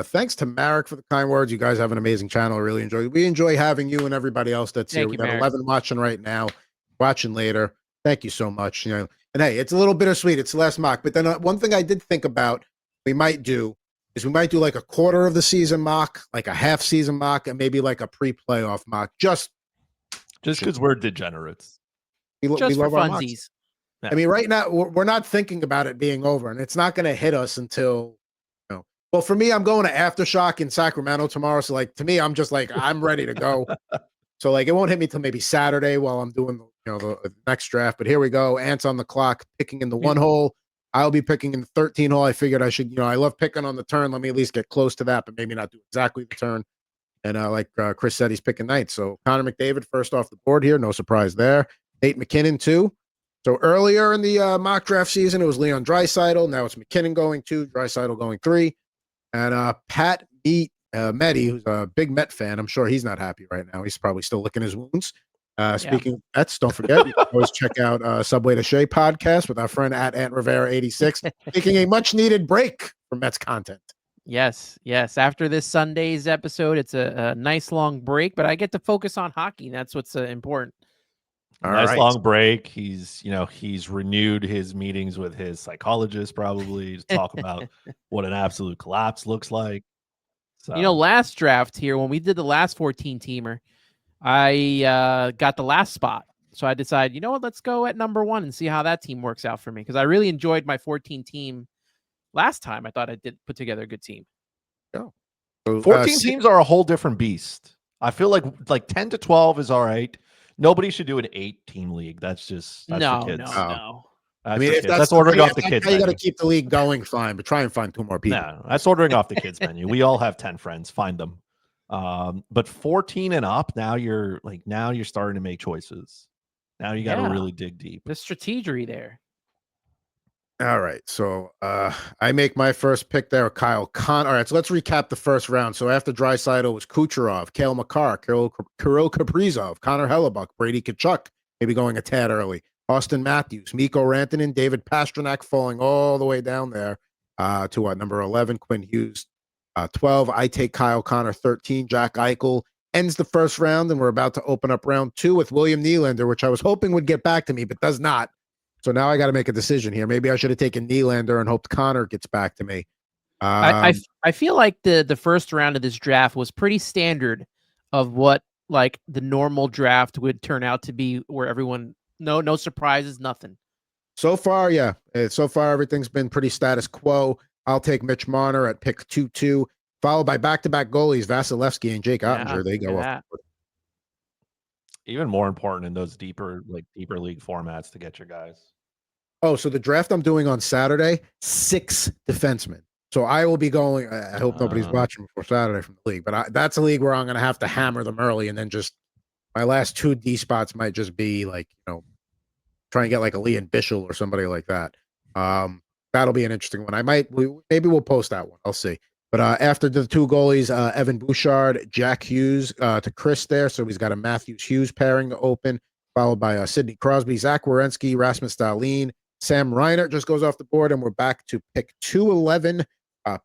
Thanks to Marek for the kind words. You guys have an amazing channel. I really enjoy it. We enjoy having you and everybody else that's here. Thank We you, got Marek. 11 watching right now, watching later. Thank you so much. And hey, it's a little bittersweet. It's the last mock. But then one thing I did think about we might do is we might do like a quarter of the season mock, like a half season mock, and maybe like a pre-playoff mock. Just because we're degenerates. We Just for love our mocks. funsies. I mean, right now we're not thinking about it being over, and it's not going to hit us until, well, for me, I'm going to Aftershock in Sacramento tomorrow. So, like, to me, I'm just like, I'm ready to go. So, like, it won't hit me till maybe Saturday while I'm doing, the next draft. But here we go. Ants on the clock, picking in the one hole. I'll be picking in the 13 hole. I figured I should, I love picking on the turn. Let me at least get close to that, but maybe not do exactly the turn. And like Chris said, he's picking ninth. So Connor McDavid first off the board here. No surprise there. Nate McKinnon, too. So earlier in the mock draft season, it was Leon Draisaitl. Now it's McKinnon going 2, Draisaitl going 3. And Pat Meddy, who's a big Met fan, I'm sure he's not happy right now. He's probably still licking his wounds. Speaking of Mets, don't forget, you can always check out Subway to Shea podcast with our friend at Ant Rivera 86, taking a much-needed break from Mets content. Yes. After this Sunday's episode, it's a nice long break, but I get to focus on hockey. That's what's important. Nice long break. He's renewed his meetings with his psychologist probably to talk about what an absolute collapse looks like. So. Last draft here, when we did the last 14-teamer, I got the last spot. So I decided, you know what, let's go at number 1 and see how that team works out for me. Because I really enjoyed my 14 team last time. I thought I did put together a good team. Oh. 14 teams are a whole different beast. I feel like 10 to 12 is all right. Nobody should do an 8-team league. That's for kids. No. I mean, if that's ordering off the kids' menu. You got to keep the league going, fine, but try and find 2 more people. No, that's ordering off the kids' menu. We all have 10 friends. Find them. But 14 and up, now you're starting to make choices. Now you got to really dig deep. The strategery there. All right, so I make my first pick there, Kyle Connor. All right, so let's recap the first round. So after Draisaitl was Kucherov, Cale Makar, Kirill Kaprizov, Connor Hellebuck, Brady Tkachuk, maybe going a tad early, Austin Matthews, Mikko Rantanen, David Pastrnak falling all the way down there to number 11, Quinn Hughes, 12. I take Kyle Connor, 13, Jack Eichel. Ends the first round, and we're about to open up round 2 with William Nylander, which I was hoping would get back to me, but does not. So now I got to make a decision here. Maybe I should have taken Nylander and hoped Connor gets back to me. I feel like the first round of this draft was pretty standard of what like the normal draft would turn out to be, where everyone no surprises, nothing. So far, yeah. So far, everything's been pretty status quo. I'll take Mitch Marner at pick 2-2, followed by back-to-back goalies Vasilevsky and Jake Ottinger. They go off. Even more important in those deeper league formats to get your guys. Oh, so the draft I'm doing on Saturday, 6 defensemen. So I will be going. I hope nobody's watching before Saturday from the league, but that's a league where I'm going to have to hammer them early, and then just my last 2 D spots might just be like, try and get like a Leon Bichel or somebody like that. That'll be an interesting one. Maybe we'll post that one. I'll see. But after the 2 goalies, Evan Bouchard, Jack Hughes to Chris there. So he's got a Matthews-Hughes pairing to open, followed by Sidney Crosby, Zach Werenski, Rasmus Dahlin, Sam Reinert just goes off the board, and we're back to pick 211,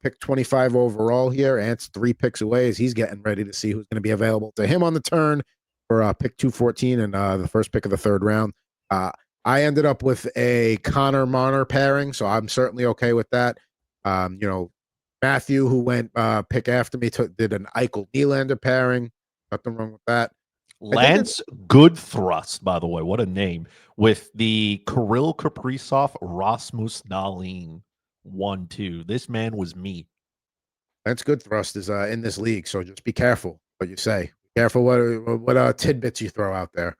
pick 25 overall here. Ant's 3 picks away as he's getting ready to see who's going to be available to him on the turn for pick 214 and the first pick of the 3rd round. I ended up with a Connor Marner pairing, so I'm certainly okay with that. Matthew, who went pick after me, did an Eichel Nylander pairing. Nothing wrong with that. Lance Goodthrust, by the way, what a name, with the Kirill Kaprizov Rasmus Dahlin 1-2. This man was me. Lance Goodthrust is in this league, so just be careful what you say. Be careful what tidbits you throw out there.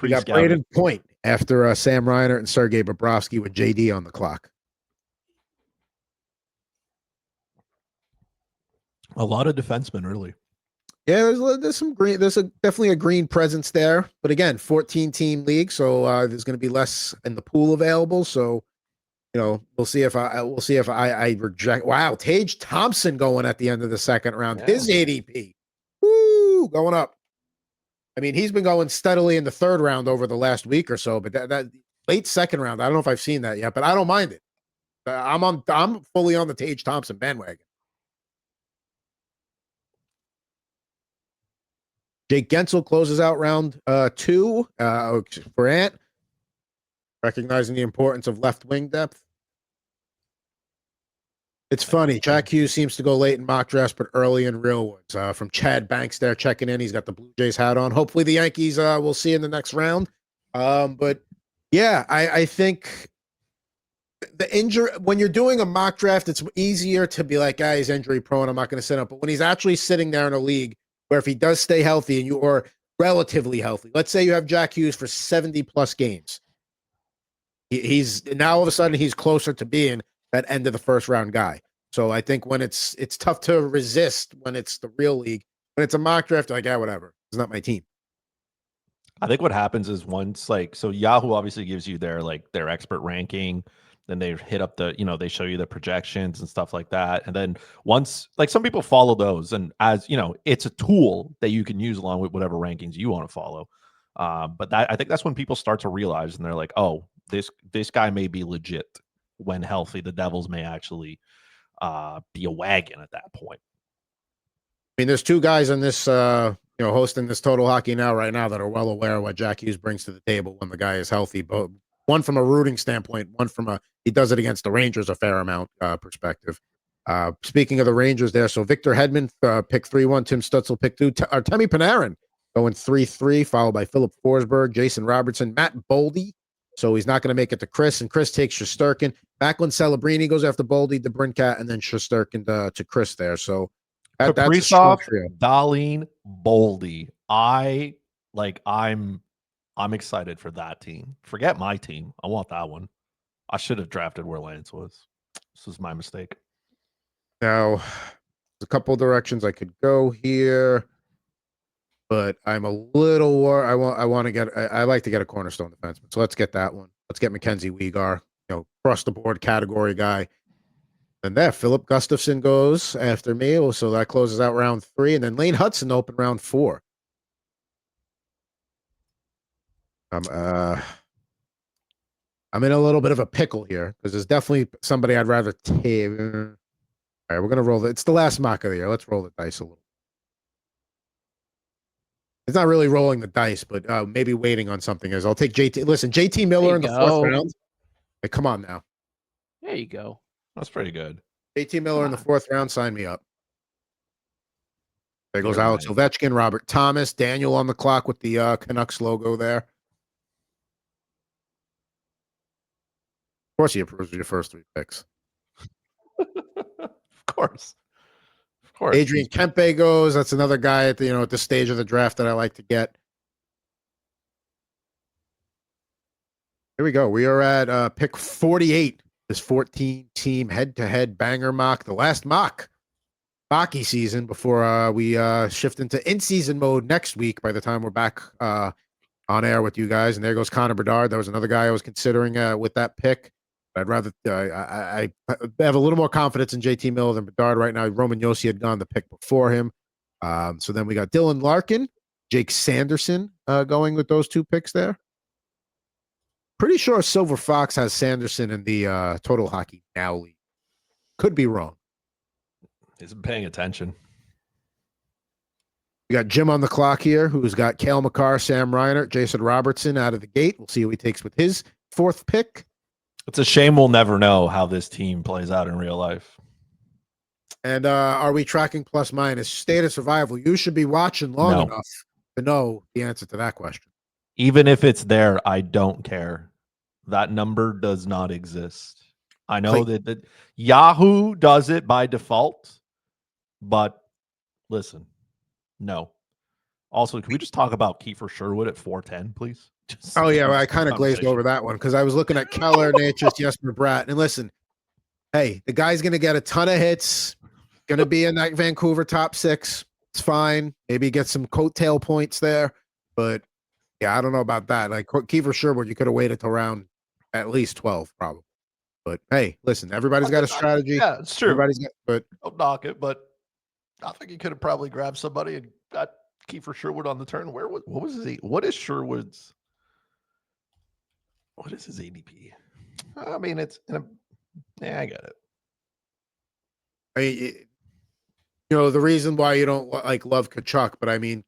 We got Braden Point after Sam Reinert and Sergei Bobrovsky with JD on the clock. A lot of defensemen early. Yeah, there's some green. There's definitely a green presence there. But again, 14-team league, so there's going to be less in the pool available. So, we'll see if I reject. Wow, Tage Thompson going at the end of the 2nd round. Yeah. His ADP, going up. I mean, he's been going steadily in the 3rd round over the last week or so. But that late 2nd round, I don't know if I've seen that yet, but I don't mind it. I'm fully on the Tage Thompson bandwagon. Jake Gensel closes out round 2 for Ant, recognizing the importance of left wing depth. It's funny. Jack Hughes seems to go late in mock drafts, but early in real ones. From Chad Banks there checking in. He's got the Blue Jays hat on. Hopefully the Yankees we'll see in the next round. But yeah, I think the injury, when you're doing a mock draft, it's easier to be like, he's injury prone, I'm not going to sit up. But when he's actually sitting there in a league where if he does stay healthy and you are relatively healthy, let's say you have Jack Hughes for 70 plus games, he's now all of a sudden he's closer to being that end of the first round guy. So I think when it's tough to resist when it's the real league. When it's a mock draft, like, whatever. It's not my team. I think what happens is once, like, so Yahoo obviously gives you their expert ranking, then they hit up the, they show you the projections and stuff like that. And then once, like, some people follow those, and as it's a tool that you can use along with whatever rankings you want to follow. But I think that's when people start to realize, and they're like, oh, this guy may be legit. When healthy, the Devils may actually be a wagon at that point. I mean, there's two guys in this, hosting this Total Hockey Now right now that are well aware of what Jack Hughes brings to the table when the guy is healthy. But one from a rooting standpoint, one from he does it against the Rangers a fair amount perspective. Speaking of the Rangers there, so Victor Hedman pick 3-1, Tim Stutzel pick 2, Temi Panarin going 3-3, followed by Philip Forsberg, Jason Robertson, Matt Boldy. So he's not going to make it to Chris, and Chris takes Shesterkin. Macklin Celebrini goes after Boldy, DeBrincat, and then Shesterkin to Chris there. So Kaprizov, Dahlin, Boldy. I'm excited for that team. Forget my team. I want that one. I should have drafted where Lance was. This was my mistake. Now, there's a couple directions I could go here, but I'm a little worried. I like to get a cornerstone defenseman. So let's get that one. Let's get Mackenzie Weegar, across the board category guy. And there, Philip Gustafson goes after me. So that closes out round 3. And then Lane Hudson open round 4. I'm in a little bit of a pickle here because there's definitely somebody I'd rather take. All right, we're going to roll it. It's the last mock of the year. Let's roll the dice a little. It's not really rolling the dice, but maybe waiting on something is. I'll take JT. Listen, JT Miller in the 4th round. Hey, come on now. There you go. That's pretty good. JT Miller in the 4th round. Sign me up. There goes Alex Ovechkin, Robert Thomas, Daniel on the clock with the Canucks logo there. Of course, he approves your first 3 picks. Of course. Adrian Kempe goes. That's another guy at the at the stage of the draft that I like to get. Here we go. We are at pick 48. This 14-team head-to-head banger mock. The last mock hockey season before we shift into in-season mode next week. By the time we're back on air with you guys, and there goes Connor Bedard. That was another guy I was considering with that pick. I'd rather I have a little more confidence in JT Miller than Bedard right now. Roman Josi had gone the pick before him. So then we got Dylan Larkin, Jake Sanderson going with those 2 picks there. Pretty sure Silver Fox has Sanderson in the Total Hockey Now league. Could be wrong. He's been paying attention. We got Jim on the clock here, who's got Cale Makar, Sam Reinert, Jason Robertson out of the gate. We'll see who he takes with his 4th pick. It's a shame we'll never know how this team plays out in real life. And are we tracking plus minus? State of survival. You should be watching long enough to know the answer to that question. Even if it's there, I don't care. That number does not exist. I know that Yahoo does it by default, but listen, no. Also, can we just talk about Kiefer Sherwood at 410, please? I kind of glazed over that one because I was looking at Keller, Natchez, Jesper Bratt. And listen, hey, the guy's going to get a ton of hits, going to be in that Vancouver top 6. It's fine. Maybe get some coattail points there. But, yeah, I don't know about that. Like Kiefer Sherwood, you could have waited till round at least 12, probably. But, hey, listen, everybody's got a strategy. Yeah, it's true. But don't knock it, but I think he could have probably grabbed somebody and got Kiefer Sherwood on the turn. What is Sherwood's? What is his ADP? I mean, it's Yeah, I get it. I mean, the reason why you don't like love Kachuk, but I mean,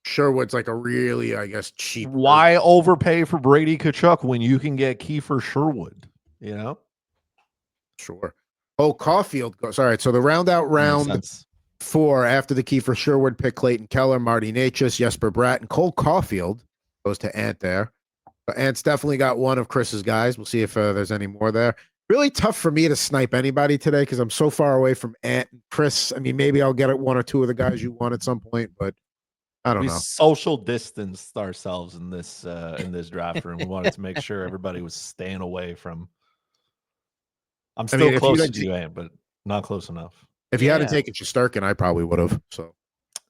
Sherwood's like a really, I guess, cheap. Why overpay for Brady Kachuk when you can get Kiefer Sherwood? You know, Sure. Oh, Caulfield goes. All right. So the round Makes sense. 4 after the Kiefer Sherwood pick, Clayton Keller, Marty Natchez, Jesper Bratt, and Cole Caulfield goes to Ant there. But Ant's definitely got one of Chris's guys. We'll see if there's any more there. Really tough for me to snipe anybody today because I'm so far away from Ant and Chris. I mean, maybe I'll get at one or two of the guys you want at some point, but I don't We know. social distanced ourselves in this draft room. We wanted to make sure everybody was staying away from. I'm still close to you, Ant, but not close enough. If you hadn't taken Shesterkin, I probably would have. So,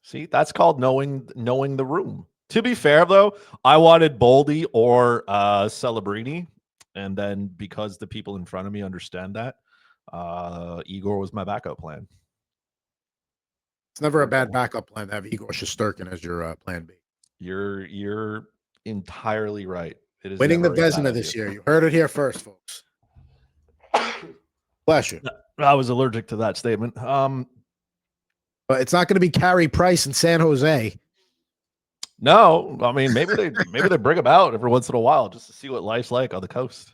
see, that's called knowing the room. To be fair, though, I wanted Boldy or Celebrini, and then because the people in front of me understand that, Igor was my backup plan. It's never a bad backup plan to have Igor Shesterkin as your plan B. You're entirely right. It is winning the Vezina this year. You heard it here first, folks. Bless you. I was allergic to that statement. But it's not going to be Carey Price in San Jose. No, I mean maybe they bring him out every once in a while just to see what life's like on the coast.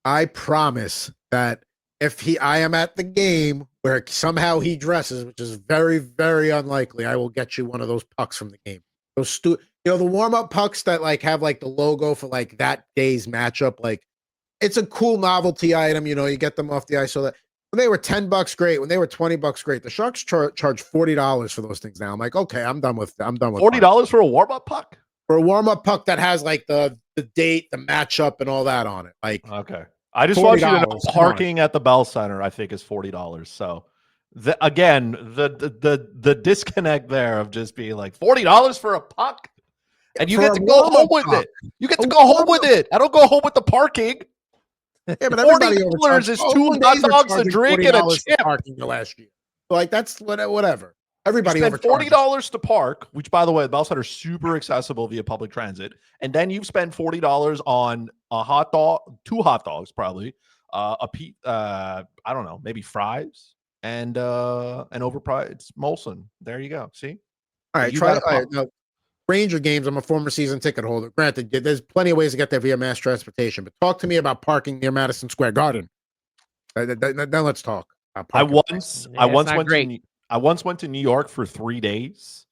I promise that if I am at the game where somehow he dresses, which is very, very unlikely, I will get you one of those pucks from the game. Those the warm-up pucks that like have like the logo for like that day's matchup. Like it's a cool novelty item. You get them off the ice. So that when they were $10, great. When they were $20, great. The Sharks charge $40 for those things now. I'm like, okay, I'm done with $40 for a warm-up puck? For a warm-up puck that has like the date, the matchup, and all that on it. Like, okay. I just want you to know parking at the Bell Center, I think, is $40. So again, the disconnect there of just being like $40 for a puck. And you get to go home with it. You get to go home with it. I don't go home with the parking. Yeah, but everybody $40 is 2 hot dogs, a drink, and a chip. Parking the last year. So like that's whatever. Everybody spent $40 to park, which by the way, the Bell Center is super accessible via public transit. And then you've spent $40 on a hot dog, 2 hot dogs, probably, I don't know, maybe fries and an overpriced Molson. There you go. See? All right, try it. Now, Ranger games, I'm a former season ticket holder. Granted, there's plenty of ways to get there via mass transportation, but talk to me about parking near Madison Square Garden. Then let's talk. I once went to New York for 3 days.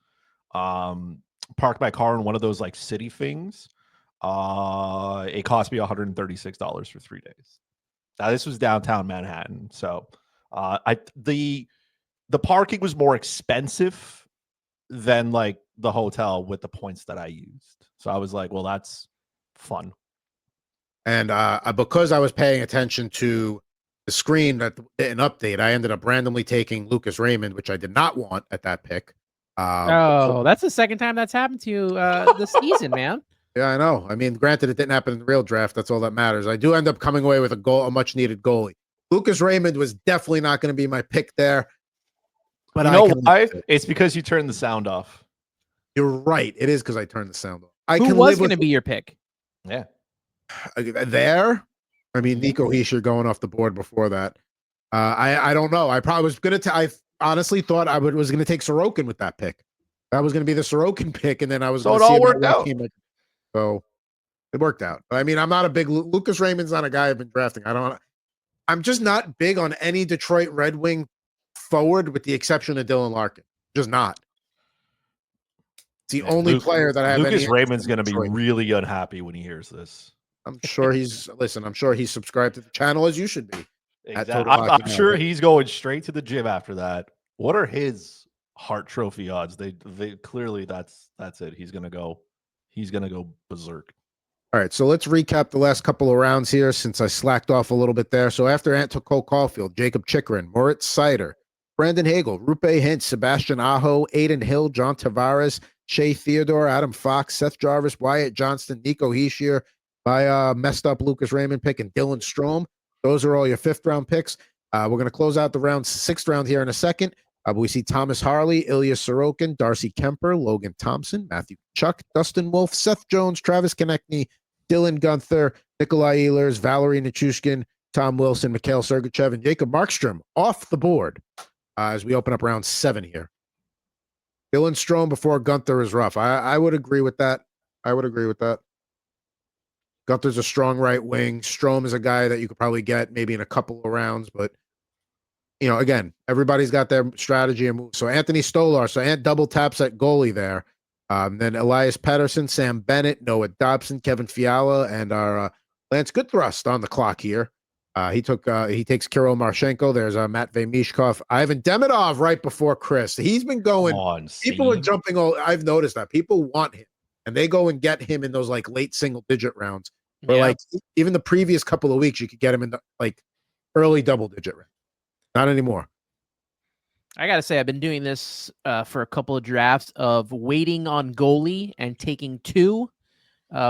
Parked my car in one of those like city things. It cost me $136 for 3 days. Now this was downtown Manhattan, so the parking was more expensive than like the hotel with the points that I used. So I was like, well, that's fun. And because I was paying attention to the screen that didn't update, I ended up randomly taking Lucas Raymond, which I did not want at that pick. That's the second time that's happened to you this season, man. Yeah, I know. I mean, granted, it didn't happen in the real draft. That's all that matters. I do end up coming away with a much needed goalie. Lucas Raymond was definitely not going to be my pick there. But you know why? It's because you turned the sound off. You're right. It is because I turned the sound off. Who was going to be your pick? Yeah. There? I mean, Nico Hischier going off the board before that. I don't know. I probably was going to I honestly thought I was going to take Sorokin with that pick. That was going to be the Sorokin pick, and then I was so it all worked out. So it worked out. But I mean, I'm not a big Lucas Raymond's not a guy I've been drafting. I'm just not big on any Detroit Red Wing forward with the exception of Dylan Larkin. Just not. It's the only player that I have. Lucas Raymond's going to be really unhappy when he hears this. I'm sure I'm sure he's subscribed to the channel as you should be. Exactly. I'm sure he's going straight to the gym after that. What are his Hart Trophy odds? They clearly that's it. He's gonna go berserk. All right, so let's recap the last couple of rounds here since I slacked off a little bit there. So after Ant took Cole Caulfield, Jacob Chikrin, Moritz Seider, Brandon Hagel, Rupe Hintz, Sebastian Aho, Aiden Hill, John Tavares, Shea Theodore, Adam Fox, Seth Jarvis, Wyatt Johnston, Nico Hischier, my messed up Lucas Raymond pick, and Dylan Strome. Those are all your 5th round picks. We're going to close out the 6th round here in a second. But we see Thomas Harley, Ilya Sorokin, Darcy Kemper, Logan Thompson, Matthew Chuck, Dustin Wolf, Seth Jones, Travis Konechny, Dylan Gunther, Nikolai Ehlers, Valerie Nichushkin, Tom Wilson, Mikhail Sergachev, and Jacob Markstrom off the board as we open up round 7 here. Dylan Strome before Gunther is rough. I would agree with that. Gunther's a strong right wing. Strome is a guy that you could probably get maybe in a couple of rounds, but again, everybody's got their strategy and move. So Anthony Stolar, so Ant double taps at goalie there. Then Elias Pettersson, Sam Bennett, Noah Dobson, Kevin Fiala, and our Lance Goodthrust on the clock here. He takes Kirill Marchenko. There's Matvey Mishkov. Ivan Demidov right before Chris. He's been going. People are jumping. I've noticed that people want him, and they go and get him in those like late single digit rounds. Or like even the previous couple of weeks, you could get him in the like early double digit round. Not anymore. I got to say, I've been doing this for a couple of drafts of waiting on goalie and taking 2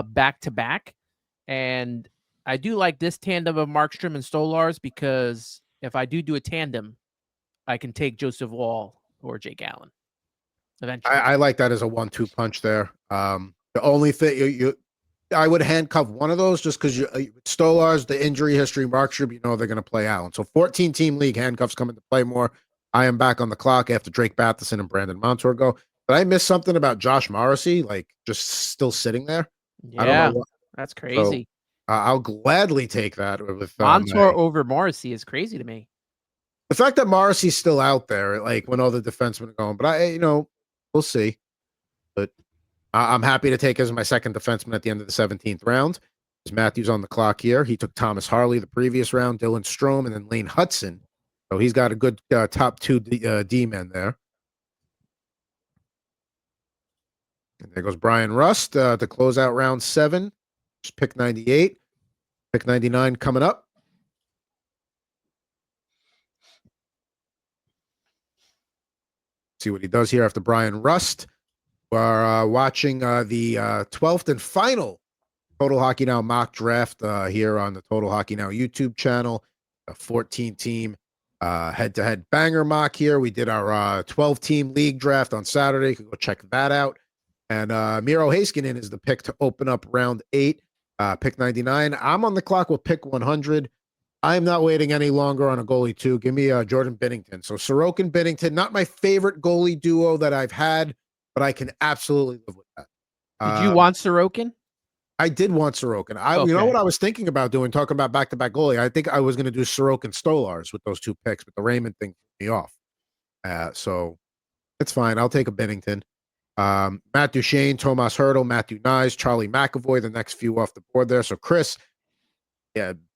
back to back. And I do like this tandem of Markstrom and Stolars because if I do a tandem, I can take Joseph Wall or Jake Allen eventually. I like that as a 1-2 punch there. The only thing I would handcuff one of those just because Stolars, the injury history, Markstrom, they're going to play Allen. So 14-team league handcuffs come into play more. I am back on the clock after Drake Batherson and Brandon Montour go. Did I miss something about Josh Morrissey, like just still sitting there? Yeah, I don't know. That's crazy. So, I'll gladly take that with Montour over Morrissey is crazy to me. The fact that Morrissey's still out there, like when all the defensemen are going, but we'll see. But I'm happy to take as my second defenseman at the end of the 17th round. There's Matthews on the clock here. He took Thomas Harley the previous round, Dylan Strome, and then Lane Hudson. So he's got a good top 2 D-men there. And there goes Brian Rust to close out round 7. Just pick 98. Pick 99 coming up. See what he does here after Brian Rust. We're watching the 12th and final Total Hockey Now mock draft here on the Total Hockey Now YouTube channel. A 14-team head-to-head banger mock here. We did our 12-team league draft on Saturday. You can go check that out. And Miro Heiskanen is the pick to open up round 8. Pick 99. I'm on the clock with pick 100. I'm not waiting any longer on a goalie too. Give me Jordan Binnington. So Sorokin, Binnington, not my favorite goalie duo that I've had, but I can absolutely live with that. Did you want Sorokin? I did want Sorokin. You know what I was thinking about doing, talking about back-to-back goalie? I think I was going to do Sorokin Stolars with those 2 picks, but the Raymond thing threw me off. So it's fine. I'll take a Binnington. Matt Duchene, Tomas Hertl, Matthew Nyes, Charlie McAvoy, the next few off the board there. So Chris,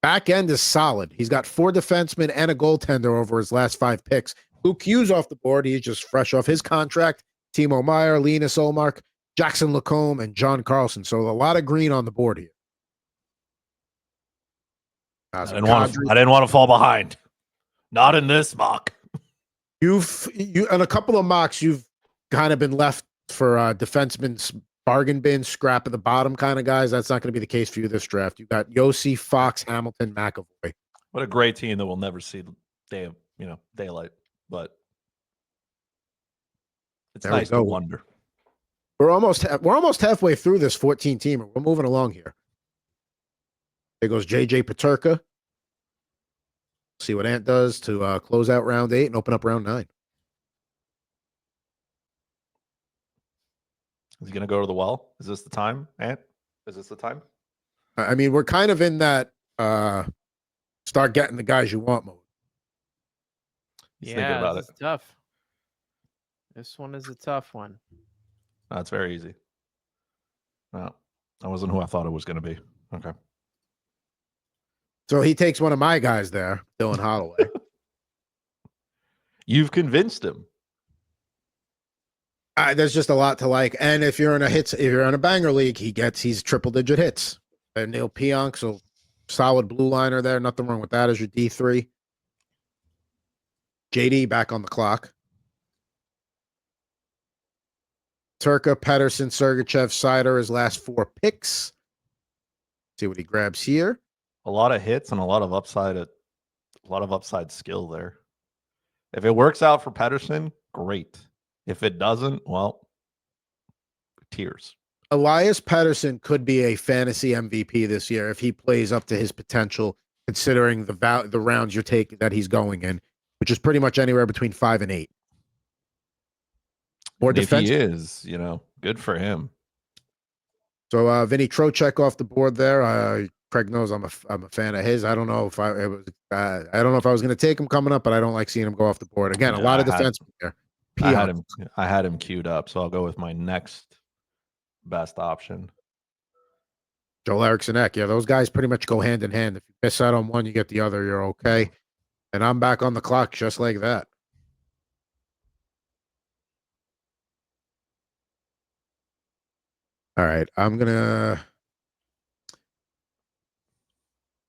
back end is solid. He's got 4 defensemen and a goaltender over his last 5 picks. Luke Hughes off the board. He's just fresh off his contract. Timo Meyer, Linus Olmark, Jackson Lacombe, and John Carlson. So a lot of green on the board here. I didn't want to fall behind. Not in this mock. You in a couple of mocks, you've kind of been left for defenseman's bargain bin, scrap at the bottom kind of guys. That's not going to be the case for you this draft. You got Yossi, Fox, Hamilton, McAvoy. What a great team that will never see the daylight. But it's nice to wonder. We're almost halfway through this 14 teamer. We're moving along here. There goes JJ Peterka. See what Ant does to close out round 8 and open up round 9. Is he going to go to the well? Is this the time, Ant? Is this the time? I mean, we're kind of in that start getting the guys you want mode. Yeah, this is tough. This one is a tough one. That's very easy. No, that wasn't who I thought it was going to be. Okay. So he takes one of my guys there, Dylan Holloway. You've convinced him. There's just a lot to like, and if you're in a banger league, he's triple-digit hits. And Neil Pionk, so solid blue liner there. Nothing wrong with that as your D3. JD back on the clock. Turka, Pettersson, Sergachev, Seider, his last 4 picks. See what he grabs here. A lot of hits and a lot of upside skill there. If it works out for Pettersson, great. If it doesn't, well, tears. Elias Pettersson could be a fantasy MVP this year if he plays up to his potential considering the rounds you're taking that he's going in, which is pretty much anywhere between 5 and 8. More And if defense. he is, good for him. So Vinny Trocheck off the board there. Craig knows I'm a fan of his. I don't know if I was going to take him coming up, but I don't like seeing him go off the board again. Yeah, a lot of defense there. I had him queued up, so I'll go with my next best option. Joel Eriksson Ek. Yeah, those guys pretty much go hand in hand. If you miss out on one, you get the other. You're okay. And I'm back on the clock just like that. All right, I'm gonna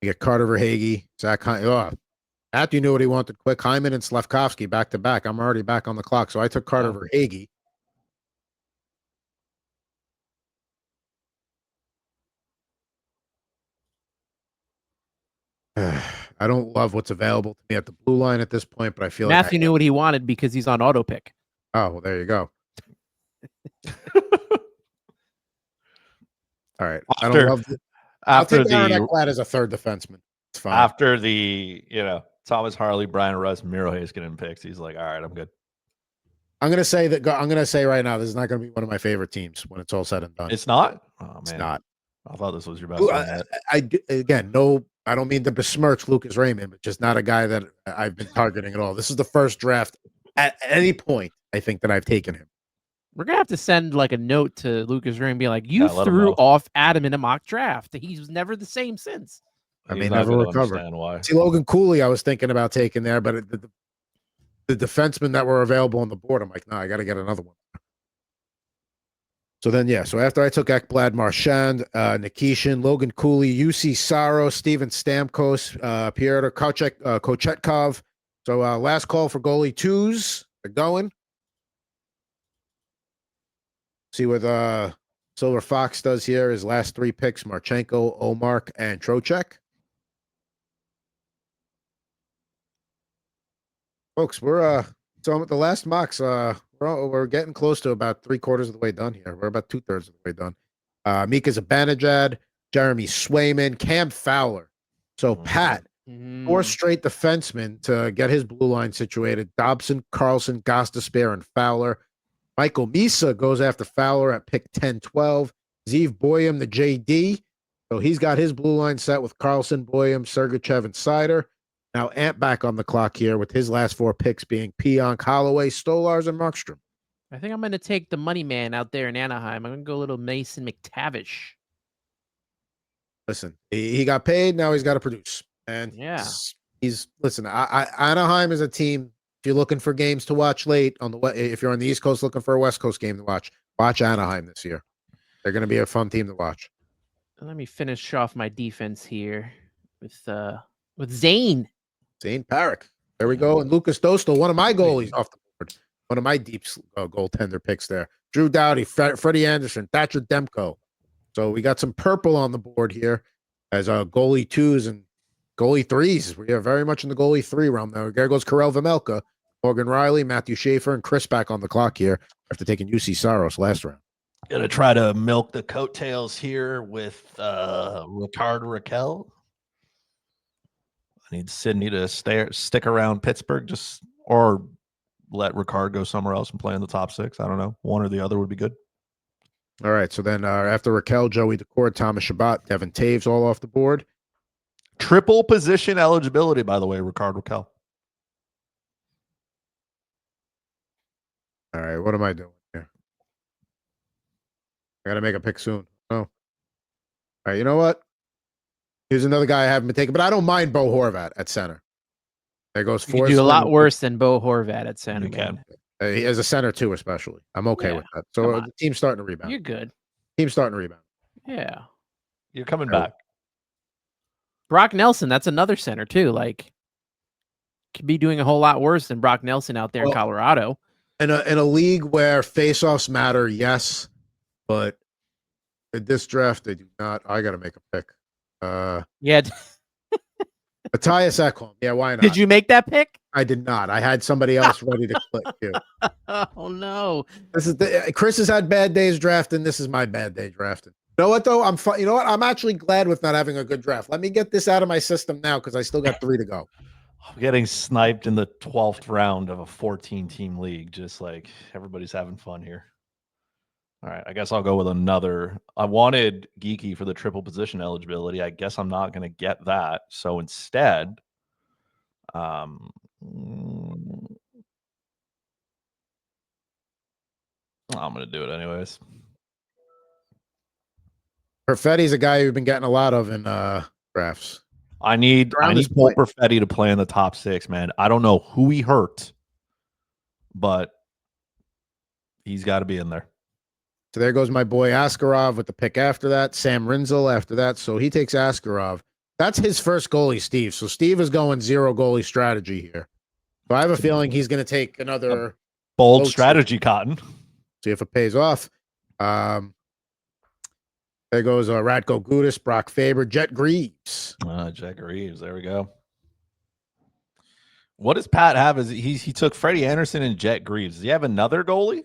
get Carter Verhaeghe, Zach. Matthew knew what he wanted quick. Hyman and Slavkovsky back to back. I'm already back on the clock, so I took Carter Verhaeghe. I don't love what's available to me at the blue line at this point, but I feel Matthew knew what he wanted because he's on auto pick. Oh, well, there you go. All right. I don't love it. I'll take Aaron Ekblad as a third defenseman. It's fine. After the, Thomas Harley, Brian Russ, Miro Heiskanen picks, he's like, all right, I'm good. I'm gonna say right now, this is not gonna be one of my favorite teams when it's all said and done. It's not? Oh man. It's not. I thought this was your best. I don't mean to besmirch Lucas Raymond, but just not a guy that I've been targeting at all. This is the first draft at any point I think that I've taken him. We're gonna have to send like a note to Lucas Ray and be like, "You threw off Adam in a mock draft. He was never the same since." I mean, never recovered. Why. See, Logan Cooley, I was thinking about taking there, but the defensemen that were available on the board, I'm like, no, I got to get another one. So then, so after I took Ekblad, Marchand, Nikishin, Logan Cooley, UC Saros, Steven Stamkos, Pyotr Kochetkov. So last call for goalie twos. They're going. See what Silver Fox does here. His last 3 picks: Marchenko, Omark, and Trocheck. Folks, we're so the last mocks. We're getting close to about 3/4 of the way done here. We're about 2/3 of the way done. Mika Zibanejad, Jeremy Swayman, Cam Fowler. So Pat, 4 straight defensemen to get his blue line situated: Dobson, Carlson, Gostisbehere, and Fowler. Michael Misa goes after Fowler at pick 10-12. Zeev Boyum, the JD. So he's got his blue line set with Carlson, Boyum, Sergachev, and Sider. Now Ant back on the clock here with his last 4 picks being Pionk, Holloway, Stolars, and Markstrom. I think I'm going to take the money man out there in Anaheim. I'm going to go a little Mason McTavish. Listen, he got paid. Now he's got to produce. And he's listen, Anaheim is a team. If you're looking for games to watch late if you're on the East Coast looking for a West Coast game to watch Anaheim this year. They're going to be a fun team to watch. Let me finish off my defense here with Zane Parik. There we go. And Lucas Dostal, one of my goalies off the board. One of my deep goaltender picks there. Drew Doughty, Freddie Anderson, Thatcher Demko. So we got some purple on the board here as goalie 2s and goalie 3s. We are very much in the goalie 3 realm now. There goes Karel Vemelka, Morgan Riley, Matthew Schaefer, and Chris back on the clock here after taking UC Saros last round. Gonna try to milk the coattails here with Ricard Raquel. I need Sydney to stick around Pittsburgh, or let Ricard go somewhere else and play in the top 6. I don't know. One or the other would be good. All right. So then after Raquel, Joey Decord, Thomas Shabbat, Devin Taves all off the board. Triple position eligibility, by the way, Ricard Raquel. All right. What am I doing here? I got to make a pick soon. Oh. All right. You know what? Here's another guy I haven't been taking, but I don't mind Bo Horvat at center. There goes Forsling. You do a lot worse than Bo Horvat at center. You can. As a center, too, especially. I'm okay with that. So the team's starting to rebound. You're good. Team's starting to rebound. Yeah. You're coming back. Brock Nelson, that's another center, too. Like, could be doing a whole lot worse than Brock Nelson out there in Colorado. In a league where faceoffs matter, yes. But in this draft, they do not. I got to make a pick. Yeah. Matthias Ekholm. Yeah, why not? Did you make that pick? I did not. I had somebody else ready to click too. Oh no! Chris has had bad days drafting. This is my bad day drafting. You know what though? You know what? I'm actually glad with not having a good draft. Let me get this out of my system now because I still got 3 to go. I'm getting sniped in the 12th round of a 14-team league. Just like everybody's having fun here. All right, I guess I'll go with another. I wanted Geeky for the triple position eligibility. I guess I'm not going to get that. So instead, I'm going to do it anyways. Perfetti's a guy you've been getting a lot of in drafts. I need Paul Perfetti to play in the top 6, man. I don't know who he hurt, but he's got to be in there. So there goes my boy Askarov with the pick after that. Sam Rinzel after that. So he takes Askarov. That's his first goalie, Steve. So Steve is going 0 goalie strategy here. So I have a feeling he's going to take another bold strategy, Cotton. See if it pays off. There goes Ratko Gudis, Brock Faber, Jet Greaves. Jet Greaves. There we go. What does Pat have? Is he took Freddie Anderson and Jet Greaves? Does he have another goalie?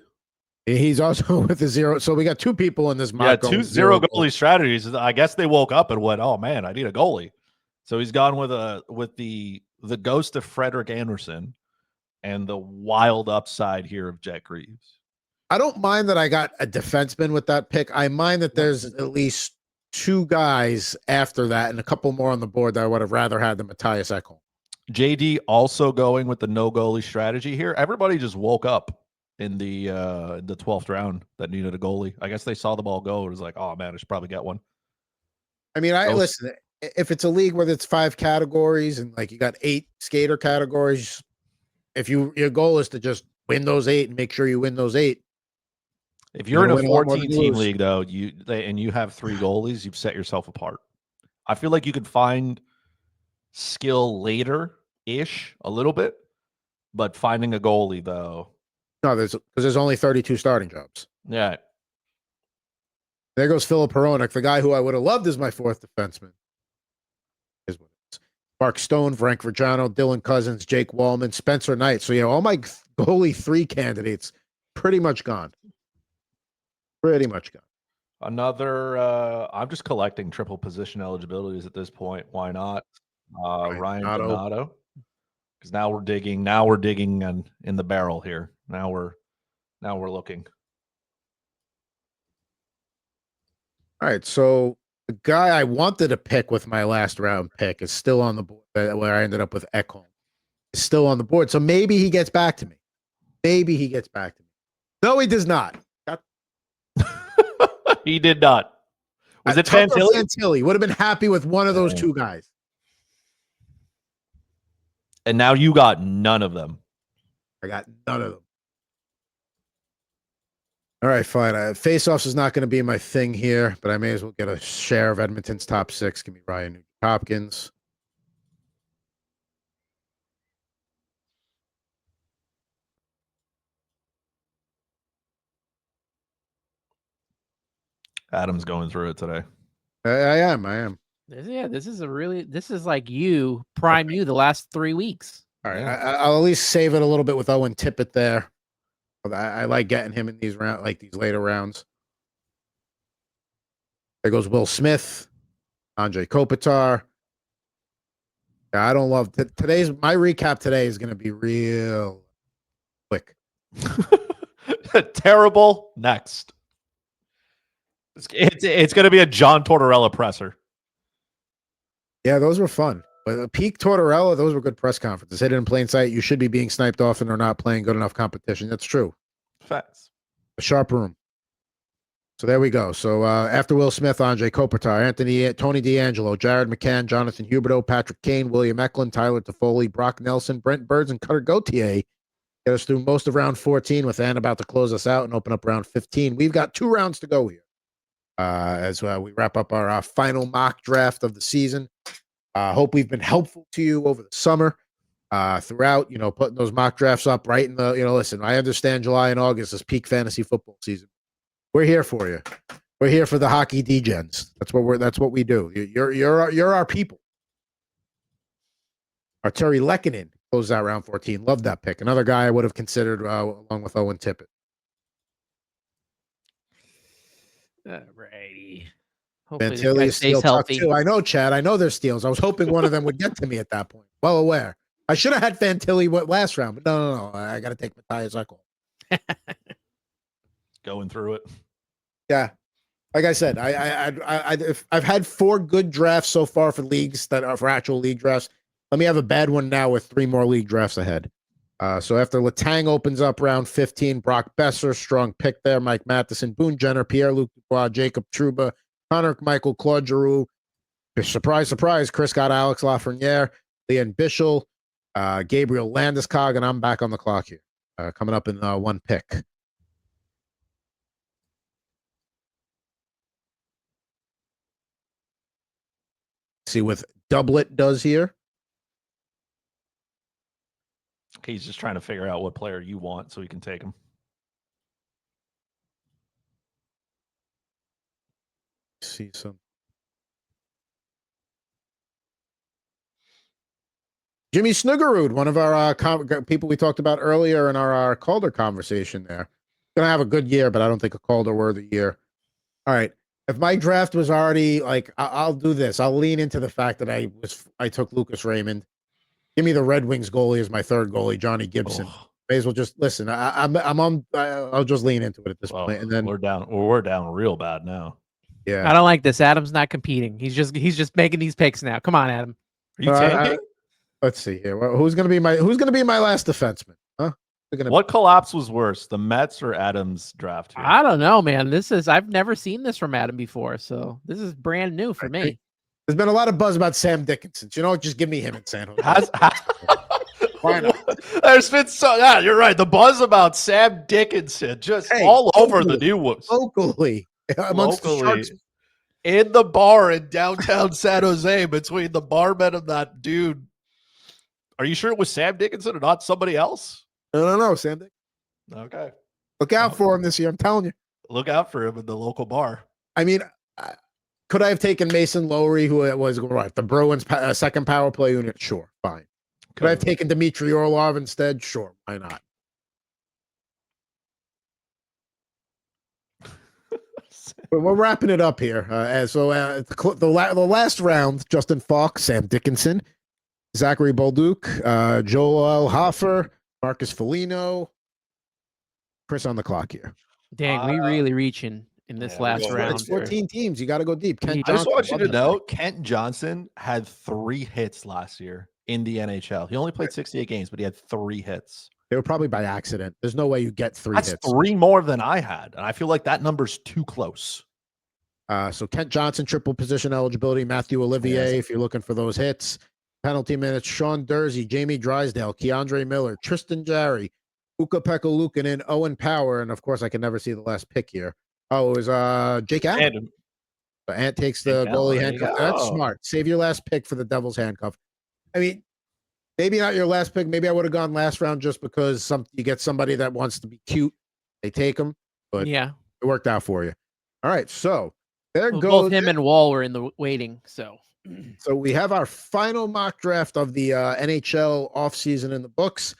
He's also with the 0. So we got 2 people in this mock. Yeah, 2 0 goalie strategies. I guess they woke up and went, "Oh man, I need a goalie." So he's gone with the ghost of Frederick Anderson and the wild upside here of Jet Greaves. I don't mind that I got a defenseman with that pick. I mind that there's at least 2 guys after that and a couple more on the board that I would have rather had than Matthias Ekholm. JD also going with the no goalie strategy here. Everybody just woke up in the 12th round that needed a goalie. I guess they saw the ball go. It was like, oh man, I should probably get one. I mean, listen, if it's a league where it's 5 categories and like you got 8 skater categories, if your goal is to just win those 8 and make sure you win those 8. If you're in a 14-team league though, and you have 3 goalies, you've set yourself apart. I feel like you could find skill later-ish a little bit, but finding a goalie though. No, there's only 32 starting jobs. Yeah. There goes Philip Hronik, the guy who I would have loved as my 4th defenseman. Is what it is. Mark Stone, Frank Virgiano, Dylan Cousins, Jake Wallman, Spencer Knight. So yeah, all my goalie 3 candidates pretty much gone. Pretty much gone. Another I'm just collecting triple position eligibilities at this point. Why not? Ryan Donato. Because now we're digging in the barrel here. Now we're looking. All right, so the guy I wanted to pick with my last round pick is still on the board. Where I ended up with Ekholm is still on the board. So maybe he gets back to me. No, he does not. He did not. Was it Fantilli? Fantilli would have been happy with one of those 2 guys. And now you got none of them. I got none of them. All right, fine. Face-offs is not going to be my thing here, but I may as well get a share of Edmonton's top 6. Give me Ryan Nugent-Hopkins. Adam's going through it today. I am. Yeah, this is like you prime you the last 3 weeks. All right, I'll at least save it a little bit with Owen Tippett there. I like getting him in these these later rounds. There goes Will Smith, Andre Kopitar. Yeah, I don't love my recap today is going to be real quick. Terrible. Next. It's going to be a John Tortorella presser. Yeah, those were fun. But peak Tortorella, those were good press conferences. Hidden in plain sight. You should be being sniped off and are not playing good enough competition. That's true. Facts. A sharp room. So there we go. So after Will Smith, Andre Kopitar, Tony D'Angelo, Jared McCann, Jonathan Huberdeau, Patrick Kane, William Eklund, Tyler Toffoli, Brock Nelson, Brent Burns, and Cutter Gauthier get us through most of round 14 with Ann about to close us out and open up round 15. We've got 2 rounds to go here as we wrap up our final mock draft of the season. Hope we've been helpful to you over the summer throughout, putting those mock drafts up right in the, listen, I understand July and August is peak fantasy football season. We're here for you. We're here for the hockey degens. That's what we do. You're our people. Arturi Lehkonen closed out round 14. Loved that pick. Another guy I would have considered along with Owen Tippett. Alrighty. Hopefully this Fantilli guy is stays steel tuck healthy. too. I know, Chad. I know they're steals. I was hoping one of them would get to me at that point. Well aware. I should have had Fantilli last round, but no. I got to take Matthias Eichel. Going through it. Yeah, like I said, I've had 4 good drafts so far for leagues that are for actual league drafts. Let me have a bad one now with 3 more league drafts ahead. So after Letang opens up round 15, Brock Besser, strong pick there. Mike Matheson, Boone Jenner, Pierre-Luc Dubois, Jacob Trouba, Connor Michael, Claude Giroux. Surprise, Chris got Alex Lafreniere, Leon Bischel, Gabriel Landeskog, and I'm back on the clock here. Coming up in 1 pick. See what Doublet does here. He's just trying to figure out what player you want so he can take him. See some. Jimmy Snuggerud, one of our people we talked about earlier in our Calder conversation there. Going to have a good year, but I don't think a Calder-worthy year. All right. If my draft was already like, I'll do this. I'll lean into the fact that I took Lucas Raymond. Give me the Red Wings goalie as my 3rd goalie, Johnny Gibson. Oh. May as well just listen. I'm on. I'll just lean into it at this point, and then we're down real bad now. Yeah, I don't like this. Adam's not competing. He's just making these picks now. Come on, Adam. Are you tanking? Let's see here. Who's gonna be my last defenseman? Huh? What collapse was worse, the Mets or Adams draft here? I don't know, man. I've never seen this from Adam before, so this is brand new for me. There's been a lot of buzz about Sam Dickinson. You know, just give me him in San Jose. Why not? There's been you're right. The buzz about Sam Dickinson just all over the news. Locally. In the bar in downtown San Jose between the barman and that dude. Are you sure it was Sam Dickinson and not somebody else? No, Sam Dickinson. Okay. Look out for him this year. I'm telling you. Look out for him in the local bar. I mean, could I have taken Mason Lowry, who was right, the Bruins' second power play unit? Sure, fine. Could I have taken Dmitry Orlov instead? Sure, why not? But we're wrapping it up here. The last round, Justin Falk, Sam Dickinson, Zachary Bolduc, Joel Hofer, Marcus Foligno, Chris on the clock here. Dang, we really reaching in this last round. It's 14 teams. You got to go deep. I just want you to know, Kent Johnson had 3 hits last year in the NHL. He only played 68 games, but he had 3 hits. They were probably by accident. There's no way you get 3 hits. That's 3 more than I had, and I feel like that number's too close. So Kent Johnson, triple position eligibility. Matthew Olivier, if you're looking for those hits. Penalty minutes, Sean Dursey, Jamie Drysdale, Keandre Miller, Tristan Jarry, Ukko-Pekka Luukkonen, Owen Power, and of course I can never see the last pick here. Oh, it was Jake Allen. So Ant takes the goalie handcuff. That's smart. Save your last pick for the Devil's handcuff. I mean, maybe not your last pick. Maybe I would have gone last round just because you get somebody that wants to be cute. They take them, but yeah, it worked out for you. All right, so there goes. Both him and Wall were in the waiting, so we have our final mock draft of the NHL offseason in the books.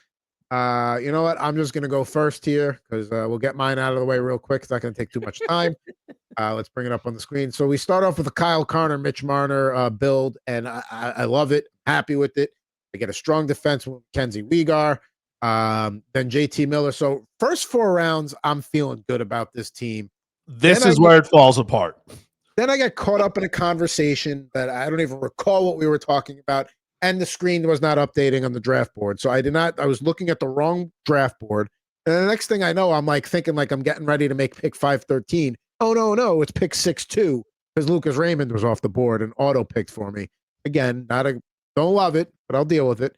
You know what? I'm just going to go first here because we'll get mine out of the way real quick. It's not going to take too much time. Let's bring it up on the screen. So we start off with a Kyle Connor, Mitch Marner build, and I love it. Happy with it. I get a strong defense with Kenzie Weegar, then JT Miller. So first 4 rounds, I'm feeling good about this team. This is where it falls apart. Then I got caught up in a conversation that I don't even recall what we were talking about. And the screen was not updating on the draft board. So I was looking at the wrong draft board. And the next thing I know, I'm thinking I'm getting ready to make pick 513. Oh, no, it's pick 6-2 because Lucas Raymond was off the board and auto picked for me. Again, don't love it, but I'll deal with it.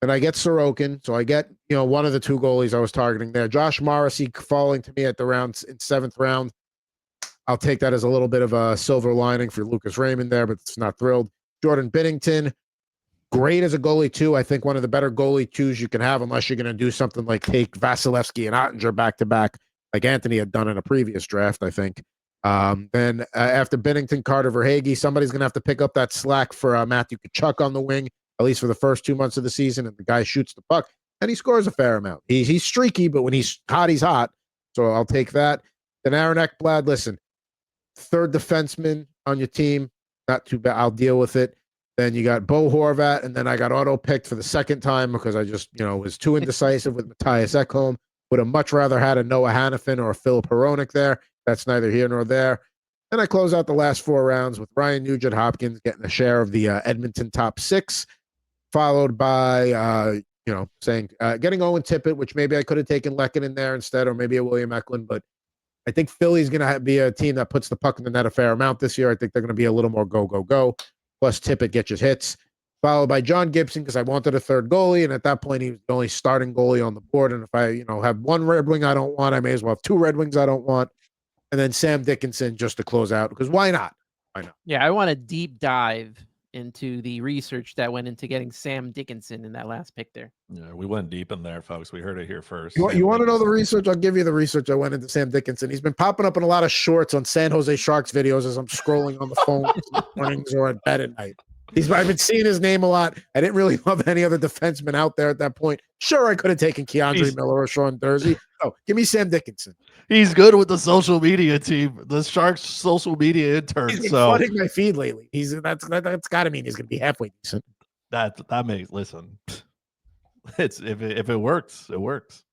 And I get Sorokin. So I get, one of the 2 goalies I was targeting there. Josh Morrissey falling to me at the rounds in 7th round. I'll take that as a little bit of a silver lining for Lucas Raymond there, but it's not thrilled. Jordan Binnington. Great as a goalie, too. I think one of the better goalie twos you can have, unless you're going to do something like take Vasilevsky and Ottinger back-to-back, like Anthony had done in a previous draft, I think. Then after Binnington, Carter Verhaeghe, somebody's going to have to pick up that slack for Matthew Tkachuk on the wing, at least for the first 2 months of the season, and the guy shoots the puck, and he scores a fair amount. He's streaky, but when he's hot, so I'll take that. Then Aaron Ekblad, listen, 3rd defenseman, on your team, not too bad. I'll deal with it. Then you got Bo Horvat, and then I got auto picked for the second time because I just, was too indecisive with Matthias Ekholm. Would have much rather had a Noah Hannafin or a Philip Hronik there. That's neither here nor there. Then I close out the last 4 rounds with Ryan Nugent Hopkins getting a share of the Edmonton top 6, followed by saying getting Owen Tippett, which maybe I could have taken Lecken in there instead, or maybe a William Eklund, but I think Philly's going to be a team that puts the puck in the net a fair amount this year. I think they're going to be a little more go, go, go. Plus Tippett gets his hits, followed by John Gibson because I wanted a third goalie, and at that point he was the only starting goalie on the board. And if I have one Red Wing I don't want, I may as well have 2 Red Wings I don't want, and then Sam Dickinson just to close out because why not? Why not? Yeah, I want a deep dive into the research that went into getting Sam Dickinson in that last pick there. Yeah, we went deep in there, folks. We heard it here first. You want to know the research? I'll give you the research I went into Sam Dickinson. He's been popping up in a lot of shorts on San Jose Sharks videos as I'm scrolling on the phone in the mornings or at bed at night. I've been seeing his name a lot. I didn't really love any other defenseman out there at that point. Sure, I could have taken Keandre Miller or Sean Durzi. Oh, give me Sam Dickinson. He's good with the social media team, the Sharks social media intern. He's been so flooding my feed lately. That's got to mean he's going to be halfway decent. that makes it's if it works, it works.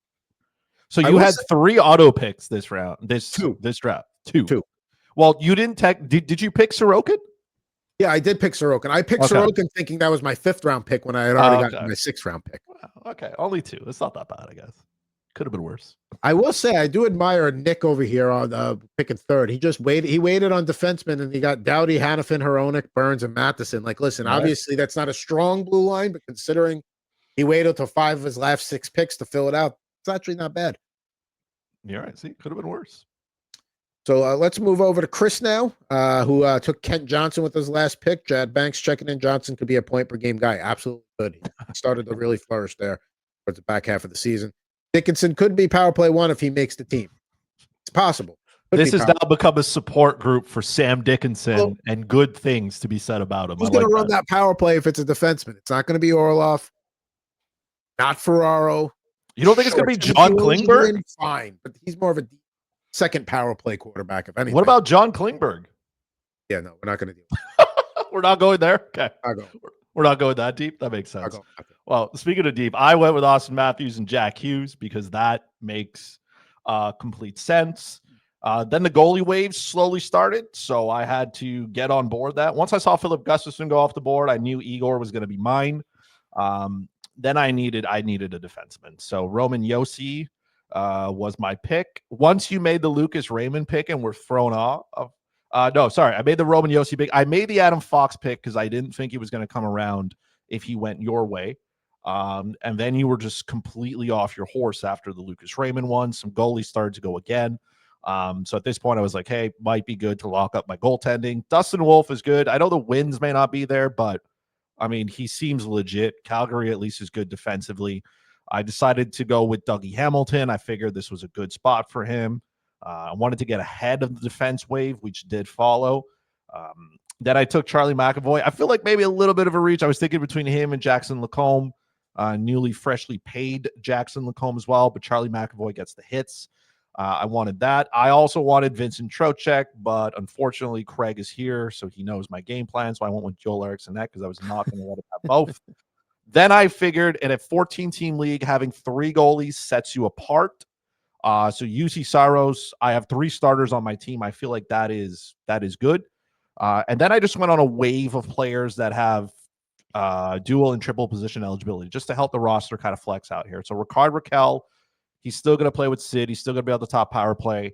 So you had 3 auto picks this round. This draft. Two. Well, you didn't did you pick Sorokin? Yeah, I did pick Sorokin. I picked Sorokin thinking that was my 5th round pick when I had already gotten my 6th round pick. Well, okay, only 2. It's not that bad, I guess. Could have been worse. I will say I do admire Nick over here on picking 3rd. He just waited. He waited on defensemen, and he got Doughty, Hannafin, Hronik, Burns, and Matheson. Like, listen, obviously that's not a strong blue line, but considering he waited till 5 of his last 6 picks to fill it out, it's actually not bad. You're right. See, could have been worse. So let's move over to Chris now, who took Kent Johnson with his last pick. Jad Banks checking in. Johnson could be a point per game guy. Absolutely could. He started to really flourish there towards the back half of the season. Dickinson could be power play 1 if he makes the team. It's possible. This has now become a support group for Sam Dickinson and good things to be said about him. Who's going to run that power play if it's a defenseman? It's not going to be Orlov, not Ferraro. You don't think it's going to be John Klingberg? Fine, but he's more of a second power play quarterback, if anything. What about John Klingberg? Yeah, no, we're not going to do it. We're not going there? Okay. We're not going that deep? That makes sense. Well, speaking of deep, I went with Austin Matthews and Jack Hughes because that makes complete sense. Then the goalie waves slowly started, so I had to get on board that. Once I saw Philip Gustafson go off the board, I knew Igor was going to be mine. Then I needed a defenseman. So Roman Josi was my pick. Once you made the Lucas Raymond pick and were thrown off. No, sorry. I made the Roman Josi pick. I made the Adam Fox pick because I didn't think he was going to come around if he went your way. And then you were just completely off your horse after the Lucas Raymond one. Some goalies started to go again. So at this point, I was like, hey, might be good to lock up my goaltending. Dustin Wolf is good. I know the wins may not be there, but I mean, he seems legit. Calgary at least is good defensively. I decided to go with Dougie Hamilton. I figured this was a good spot for him. I wanted to get ahead of the defense wave, which did follow. Then I took Charlie McAvoy. I feel like maybe a little bit of a reach. I was thinking between him and Jackson Lacombe, newly freshly paid Jackson Lacombe as well, but Charlie McAvoy gets the hits. I wanted that. I also wanted Vincent Trocheck, but unfortunately Craig is here, so he knows my game plan, so I went with Joel Eriksson because I was not going to let him have both. Then I figured in a 14-team league, having 3 goalies sets you apart. So UC Saros, I have 3 starters on my team. I feel like that is good. And then I just went on a wave of players that have dual and triple position eligibility just to help the roster kind of flex out here. So Ricard Raquel, he's still going to play with Sid. He's still going to be on the top power play.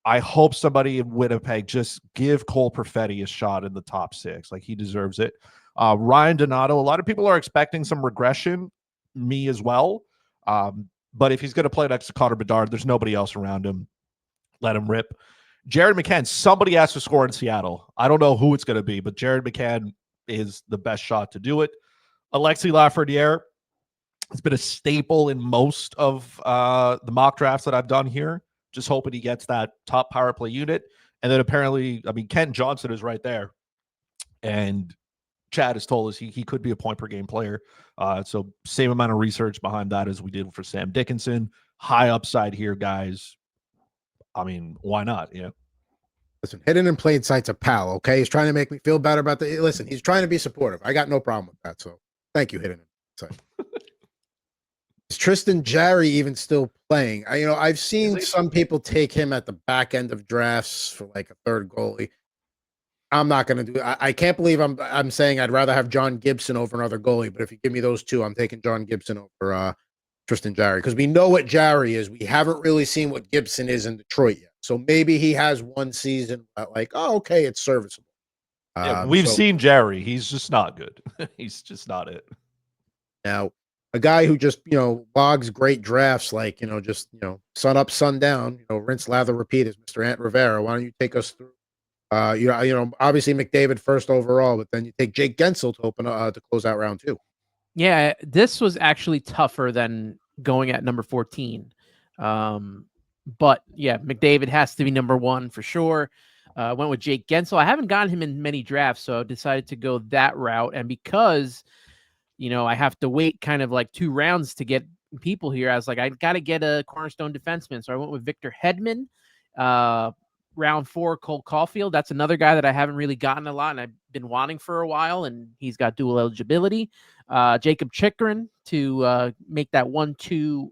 I hope somebody in Winnipeg just give Cole Perfetti a shot in the top 6. Like, he deserves it. Ryan Donato, a lot of people are expecting some regression, me as well. But if he's going to play next to Connor Bedard, there's nobody else around him. Let him rip. Jared McCann, somebody has to score in Seattle. I don't know who it's going to be, but Jared McCann is the best shot to do it. Alexis Lafreniere has been a staple in most of the mock drafts that I've done here. Just hoping he gets that top power play unit. And then apparently, I mean, Ken Johnson is right there. And Chad has told us he could be a point per game player. So same amount of research behind that as we did for Sam Dickinson. High upside here, guys. I mean, why not? Yeah. Listen, hidden in plain sight's a pal, okay? He's trying to make me feel better about the. Listen, he's trying to be supportive. I got no problem with that. So thank you, hidden in plain sight. Is Tristan Jarry even still playing? I've seen some people take him at the back end of drafts for like a third goalie. I'm not going to do. I can't believe I'm saying I'd rather have John Gibson over another goalie. But if you give me those two, I'm taking John Gibson over Tristan Jarry, because we know what Jarry is. We haven't really seen what Gibson is in Detroit yet. So maybe he has one season like, oh, okay, it's serviceable. Yeah, we've seen Jarry. He's just not good. He's just not it. Now, a guy who just, logs great drafts, like, just, sun up, sun down, rinse, lather, repeat, is Mr. Ant Rivera. Why don't you take us through? Obviously McDavid first overall, but then you take Jake Gensel to open to close out round 2. Yeah, this was actually tougher than going at number 14. But yeah, McDavid has to be number 1 for sure. Went with Jake Gensel. I haven't gotten him in many drafts, so I decided to go that route. And because, I have to wait kind of like 2 rounds to get people here, I was like, I got to get a cornerstone defenseman. So I went with Victor Hedman. Round 4, Cole Caulfield. That's another guy that I haven't really gotten a lot, and I've been wanting for a while, and he's got dual eligibility. Jacob Chikrin to make that 1-2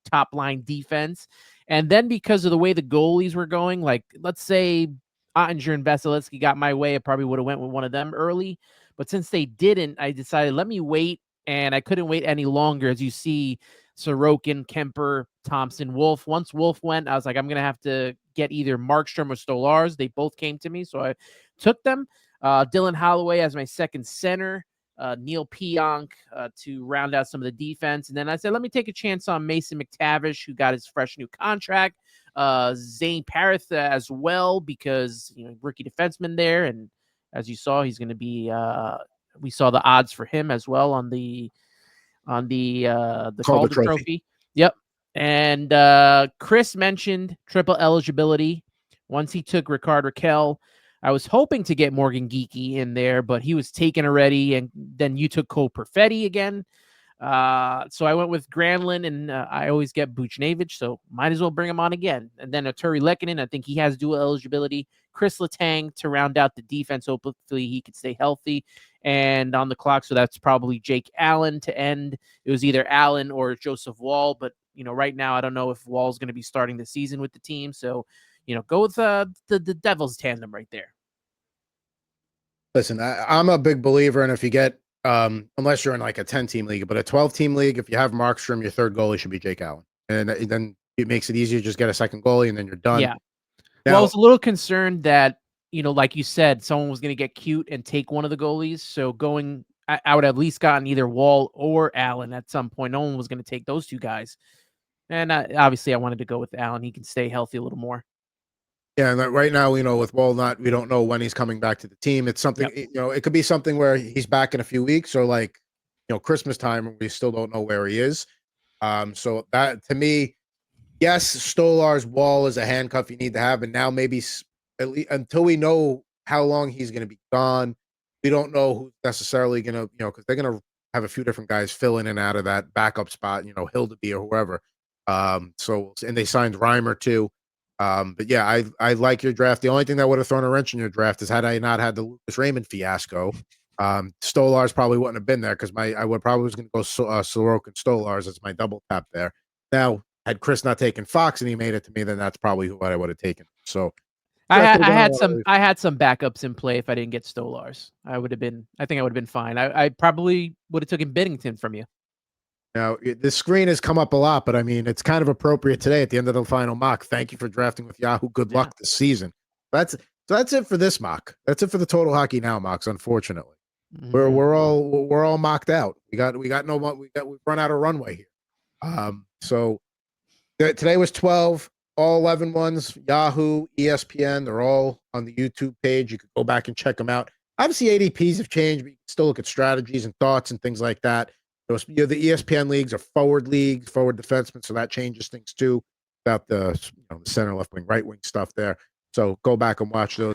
top line defense. And then because of the way the goalies were going, like let's say Ottinger and Vasilevsky got my way, I probably would have went with one of them early. But since they didn't, I decided let me wait, and I couldn't wait any longer. As you see, Sorokin, Kemper, Thompson, Wolf. Once Wolf went, I was like, I'm going to have to get either Markstrom or Stolarz. They both came to me, so I took them. Dylan Holloway as my second center. Neil Pionk to round out some of the defense. And then I said, let me take a chance on Mason McTavish, who got his fresh new contract. Zane Parath as well, because, rookie defenseman there. And as you saw, he's going to be, we saw the odds for him as well on the Calder Trophy. Yep. And Chris mentioned triple eligibility. Once he took Ricard Raquel, I was hoping to get Morgan Geekie in there, but he was taken already. And then you took Cole Perfetti again. So I went with Granlund, and I always get Buchnevich, so might as well bring him on again. And then Arturi Lehkonen, I think he has dual eligibility. Chris Letang to round out the defense. Hopefully he could stay healthy and on the clock. So that's probably Jake Allen to end. It was either Allen or Joseph Wall, but right now I don't know if Wall's going to be starting the season with the team. So, go with the Devils tandem right there. Listen, I'm a big believer in, if you get, unless you're in like a 10-team league, but a 12-team league, if you have Markstrom, your third goalie should be Jake Allen. And then it makes it easier to just get a second goalie, and then you're done. Yeah. Now, well, I was a little concerned that, like you said, someone was going to get cute and take one of the goalies. So I would have at least gotten either Wall or Allen at some point. No one was going to take those 2 guys. And obviously I wanted to go with Allen. He can stay healthy a little more. Yeah, and right now, with Wall we don't know when he's coming back to the team. It's something, it could be something where he's back in a few weeks, or like, Christmas time, and we still don't know where he is. So that, to me, yes, Stolarz, Wall is a handcuff you need to have, and now maybe at least until we know how long he's going to be gone, we don't know who's necessarily going to, because they're going to have a few different guys fill in and out of that backup spot, Hildeby or whoever. And they signed Reimer too. But yeah, I like your draft. The only thing that would have thrown a wrench in your draft is had I not had the Lucas Raymond fiasco. Stolarz probably wouldn't have been there, because I would probably was going to go Sorokin Stolarz as my double tap there. Now, had Chris not taken Fox and he made it to me, then that's probably who I would have taken. So I had some backups in play. If I didn't get Stolarz, I think I would have been fine. I probably would have taken Binnington from you. Now, this screen has come up a lot, but I mean, it's kind of appropriate today at the end of the final mock. Thank you for drafting with Yahoo. Good luck this season. That's it for this mock. That's it for the Total Hockey Now mocks. Unfortunately, we're all mocked out. We've run out of runway here. So today was 12, all 11 ones. Yahoo, ESPN. They're all on the YouTube page. You could go back and check them out. Obviously, ADPs have changed, but you can still look at strategies and thoughts and things like that. The ESPN leagues are forward leagues, forward defensemen, so that changes things too, about the center, left wing, right wing stuff there. So go back and watch those.